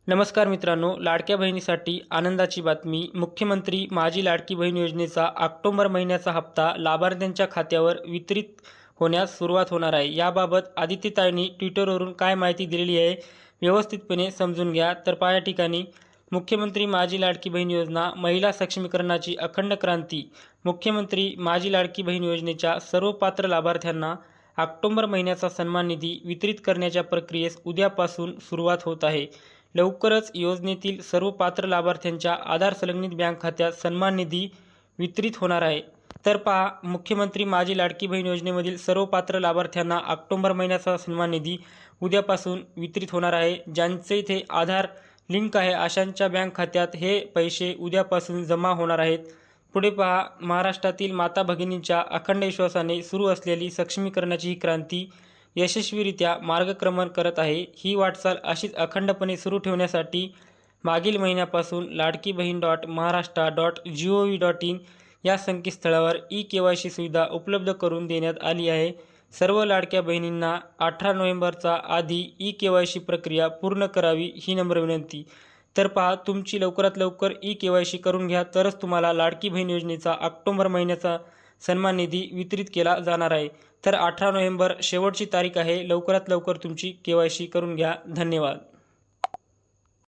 नमस्कार मित्रांनो, लाडक्या बहिणीसाठी आनंदाची बातमी. मुख्यमंत्री माझी लाडकी बहीण योजनेचा ऑक्टोबर महिन्याचा हप्ता लाभार्थ्यांच्या खात्यावर वितरित होण्यास सुरुवात होणार आहे. याबाबत आदित्यताईंनी ट्विटरवरून काय माहिती दिलेली आहे व्यवस्थितपणे समजून घ्या. तर पहा, या ठिकाणी मुख्यमंत्री माझी लाडकी बहीण योजना महिला सक्षमीकरणाची अखंड क्रांती. मुख्यमंत्री माझी लाडकी बहीण योजनेच्या सर्व पात्र लाभार्थ्यांना ऑक्टोबर महिन्याचा सन्मान निधी वितरित करण्याच्या प्रक्रियेस उद्यापासून सुरुवात होत आहे. लवकरच योजनेतील सर्व पात्र लाभार्थ्यांच्या आधार संलग्नित बँक खात्यात सन्मान निधी वितरित होणार आहे. तर पहा, मुख्यमंत्री माझी लाडकी बहीण योजनेमधील सर्व पात्र लाभार्थ्यांना ऑक्टोबर महिन्याचा सन्मान निधी उद्यापासून वितरित होणार आहे. ज्यांचे इथे आधार लिंक आहे अशांच्या बँक खात्यात हे पैसे उद्यापासून जमा होणार आहेत. पुढे पहा, महाराष्ट्रातील माता भगिनींच्या अखंड विश्वासाने सुरू असलेली सक्षमीकरणाची ही क्रांती यशस्वीरित्या मार्गक्रमण करत आहे. ही वाटचाल अशीच अखंडपणे सुरू ठेवण्यासाठी मागील महिन्यापासून लाडकी बहीण .महाराष्ट्र.gov.in या संकेतस्थळावर ई-KYC सुविधा उपलब्ध करून देण्यात आली आहे. सर्व लाडक्या बहिणींना 18 नोव्हेंबरचा आधी ई-KYC प्रक्रिया पूर्ण करावी ही नम्र विनंती. तर पहा, तुमची लवकरात लवकर ई-KYC करून घ्या, तरच तुम्हाला लाडकी बहीण योजनेचा ऑक्टोबर महिन्याचा सन्मान निधी वितरित केला जाणार आहे. तर 18 नोव्हेंबर शेवटची तारीख आहे. लवकरात लवकर तुमची KYC करून घ्या. धन्यवाद.